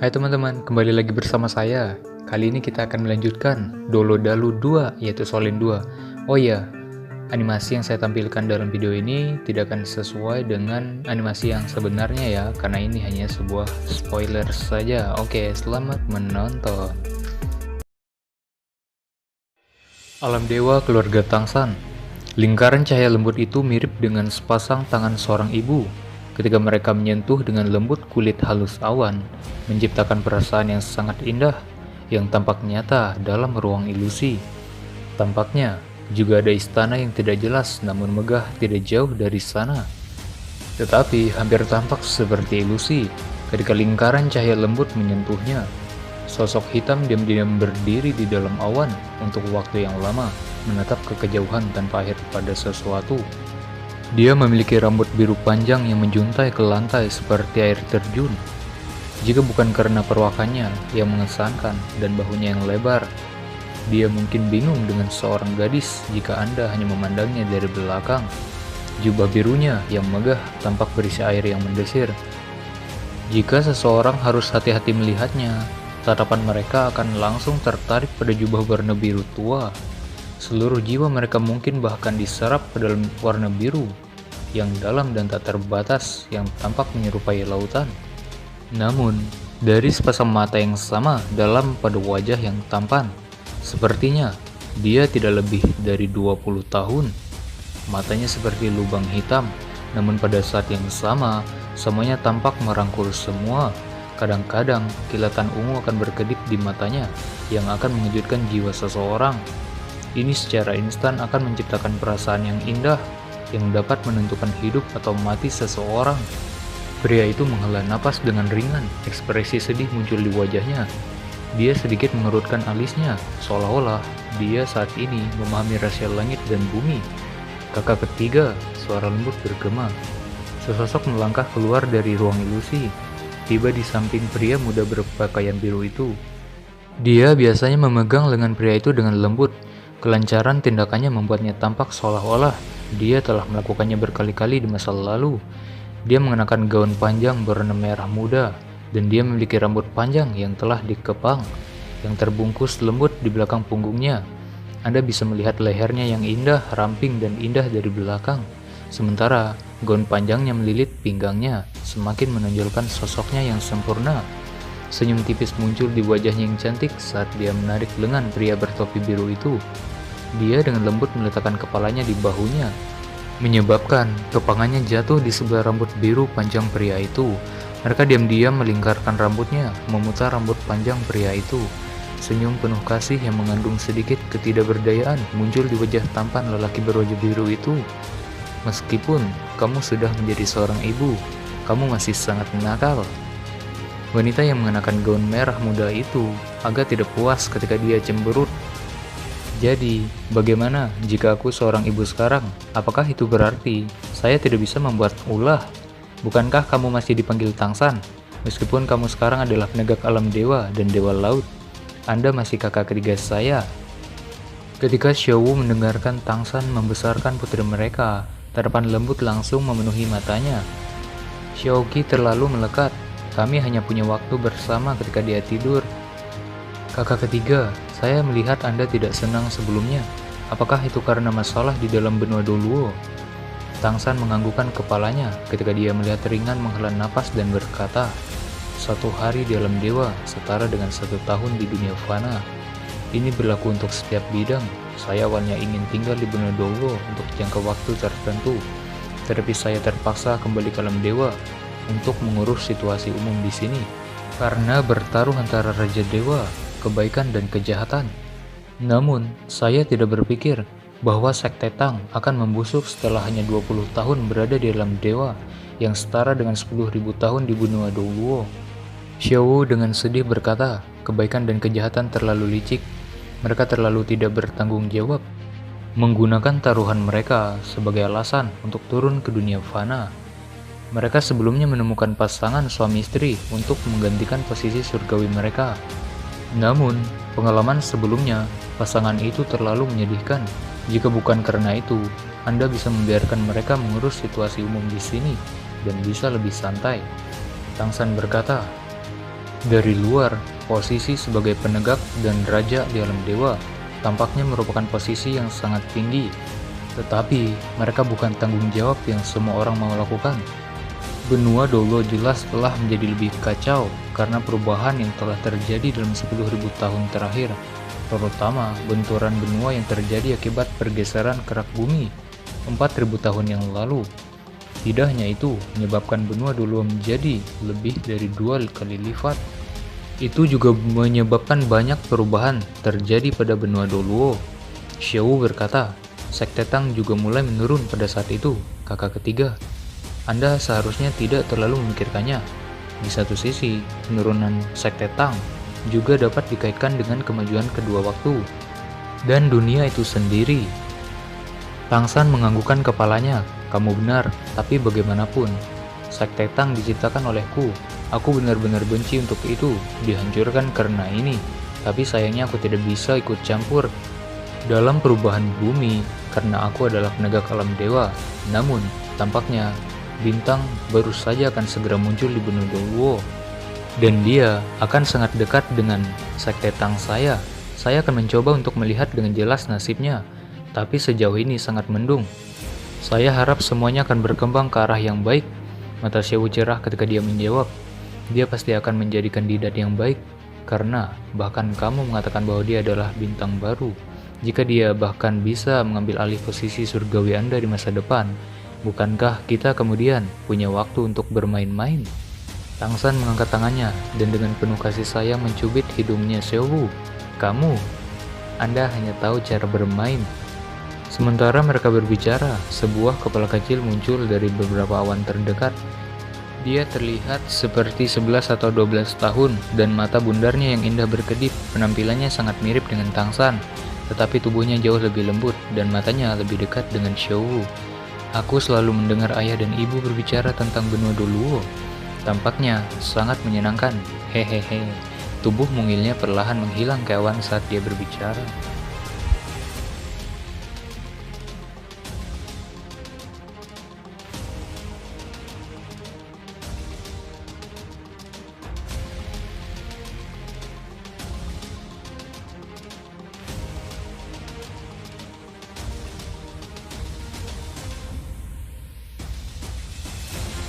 Hai teman-teman, kembali lagi bersama saya. Kali ini kita akan melanjutkan Dolo Dalu 2, yaitu Solin 2. Oh iya, animasi yang saya tampilkan dalam video ini tidak akan sesuai dengan animasi yang sebenarnya ya, karena ini hanya sebuah spoiler saja. Oke, selamat menonton. Alam Dewa Keluarga Tangsan. Lingkaran cahaya lembut itu mirip dengan sepasang tangan seorang ibu. Ketika mereka menyentuh dengan lembut kulit halus awan, menciptakan perasaan yang sangat indah, yang tampak nyata dalam ruang ilusi. Tampaknya juga ada istana yang tidak jelas namun megah tidak jauh dari sana. Tetapi hampir tampak seperti ilusi ketika lingkaran cahaya lembut menyentuhnya. Sosok hitam diam-diam berdiri di dalam awan untuk waktu yang lama, menatap ke kejauhan tanpa akhir pada sesuatu. Dia memiliki rambut biru panjang yang menjuntai ke lantai seperti air terjun. Jika bukan karena perawakannya yang mengesankan dan bahunya yang lebar, dia mungkin bingung dengan seorang gadis jika Anda hanya memandangnya dari belakang. Jubah birunya yang megah tampak berisi air yang mendesir. Jika seseorang harus hati-hati melihatnya, tatapan mereka akan langsung tertarik pada jubah warna biru tua. Seluruh jiwa mereka mungkin bahkan diserap ke dalam warna biru yang dalam dan tak terbatas yang tampak menyerupai lautan. Namun, dari sepasang mata yang sama dalam pada wajah yang tampan, sepertinya dia tidak lebih dari 20 tahun. Matanya seperti lubang hitam, namun pada saat yang sama, semuanya tampak merangkul semua. Kadang-kadang, kilatan ungu akan berkedip di matanya yang akan mengejutkan jiwa seseorang. Ini secara instan akan menciptakan perasaan yang indah yang dapat menentukan hidup atau mati seseorang. Pria itu menghela napas dengan ringan, ekspresi sedih muncul di wajahnya. Dia sedikit mengerutkan alisnya, seolah-olah dia saat ini memahami rahasia langit dan bumi. Kakak ketiga, suara lembut bergema. Sesosok melangkah keluar dari ruang ilusi, tiba di samping pria muda berpakaian biru itu. Dia biasanya memegang lengan pria itu dengan lembut. Kelancaran tindakannya membuatnya tampak seolah-olah dia telah melakukannya berkali-kali di masa lalu. Dia mengenakan gaun panjang berwarna merah muda, dan dia memiliki rambut panjang yang telah dikepang, yang terbungkus lembut di belakang punggungnya. Anda bisa melihat lehernya yang indah, ramping dan indah dari belakang. Sementara gaun panjangnya melilit pinggangnya, semakin menonjolkan sosoknya yang sempurna. Senyum tipis muncul di wajahnya yang cantik saat dia menarik lengan pria bertopi biru itu. Dia dengan lembut meletakkan kepalanya di bahunya, menyebabkan kepangannya jatuh di sebelah rambut biru panjang pria itu. Mereka diam-diam melingkarkan rambutnya, memutar rambut panjang pria itu. Senyum penuh kasih yang mengandung sedikit ketidakberdayaan muncul di wajah tampan lelaki berwajah biru itu. Meskipun kamu sudah menjadi seorang ibu, kamu masih sangat nakal. Wanita yang mengenakan gaun merah muda itu agak tidak puas ketika dia cemberut. Jadi, bagaimana jika aku seorang ibu sekarang? Apakah itu berarti saya tidak bisa membuat ulah? Bukankah kamu masih dipanggil Tangsan? Meskipun kamu sekarang adalah penegak alam dewa dan dewa laut, Anda masih kakak ketiga saya. Ketika Xiaowu mendengarkan Tangsan membesarkan putri mereka, tatapan lembut langsung memenuhi matanya. Xiaoqi terlalu melekat. Kami hanya punya waktu bersama ketika dia tidur. Kakak ketiga, saya melihat Anda tidak senang sebelumnya. Apakah itu karena masalah di dalam benua Doluo? Tangsan menganggukkan kepalanya ketika dia melihat ringan menghela napas dan berkata, "Satu hari di alam dewa setara dengan 1 tahun di dunia fana. Ini berlaku untuk setiap bidang. Saya awalnya ingin tinggal di benua Doluo untuk jangka waktu tertentu, tetapi saya terpaksa kembali ke alam dewa untuk mengurus situasi umum di sini. Karena bertarung antara Raja Dewa, kebaikan dan kejahatan. Namun, saya tidak berpikir bahwa Sekte Tang akan membusuk setelah hanya 20 tahun berada di alam dewa yang setara dengan 10.000 tahun di benua Doluo. Xiaowu dengan sedih berkata, kebaikan dan kejahatan terlalu licik. Mereka terlalu tidak bertanggung jawab, menggunakan taruhan mereka sebagai alasan untuk turun ke dunia fana. Mereka sebelumnya menemukan pasangan suami istri untuk menggantikan posisi surgawi mereka. Namun, pengalaman sebelumnya, pasangan itu terlalu menyedihkan. Jika bukan karena itu, Anda bisa membiarkan mereka mengurus situasi umum di sini dan bisa lebih santai. Tangsan berkata, dari luar, posisi sebagai penegak dan raja di alam dewa tampaknya merupakan posisi yang sangat tinggi. Tetapi, mereka bukan tanggung jawab yang semua orang mau lakukan. Benua Dolo jelas telah menjadi lebih kacau karena perubahan yang telah terjadi dalam 10.000 tahun terakhir, terutama benturan benua yang terjadi akibat pergeseran kerak bumi 4.000 tahun yang lalu. Tidak hanya itu, menyebabkan benua Dolo menjadi lebih dari 2 kali lipat. Itu juga menyebabkan banyak perubahan terjadi pada benua Dolo. Xiaowu berkata, Sekte Tang juga mulai menurun pada saat itu, kakak ketiga. Anda seharusnya tidak terlalu memikirkannya. Di satu sisi, penurunan Sekte Tang juga dapat dikaitkan dengan kemajuan kedua waktu dan dunia itu sendiri. Tangsan menganggukkan kepalanya. Kamu benar, tapi bagaimanapun, Sekte Tang diciptakan olehku. Aku benar-benar benci untuk itu, dihancurkan karena ini. Tapi sayangnya aku tidak bisa ikut campur dalam perubahan bumi karena aku adalah penegak alam dewa. Namun, tampaknya bintang baru saja akan segera muncul di benua Dolo, dan dia akan sangat dekat dengan Sekte Tang saya. Saya akan mencoba untuk melihat dengan jelas nasibnya, tapi sejauh ini sangat mendung. Saya harap semuanya akan berkembang ke arah yang baik. Mata Xiaowu cerah ketika dia menjawab, dia pasti akan menjadi kandidat yang baik, karena bahkan kamu mengatakan bahwa dia adalah bintang baru. Jika dia bahkan bisa mengambil alih posisi surgawi Anda di masa depan, bukankah kita kemudian punya waktu untuk bermain-main? Tangsan mengangkat tangannya dan dengan penuh kasih sayang mencubit hidungnya Xiaowu. Anda hanya tahu cara bermain. Sementara mereka berbicara, sebuah kepala kecil muncul dari beberapa awan terdekat. Dia terlihat seperti 11 atau 12 tahun dan mata bundarnya yang indah berkedip. Penampilannya sangat mirip dengan Tangsan, tetapi tubuhnya jauh lebih lembut dan matanya lebih dekat dengan Xiaowu. Aku selalu mendengar ayah dan ibu berbicara tentang benua Dolo. Tampaknya sangat menyenangkan. Hehehe. Tubuh mungilnya perlahan menghilang ke awan saat dia berbicara.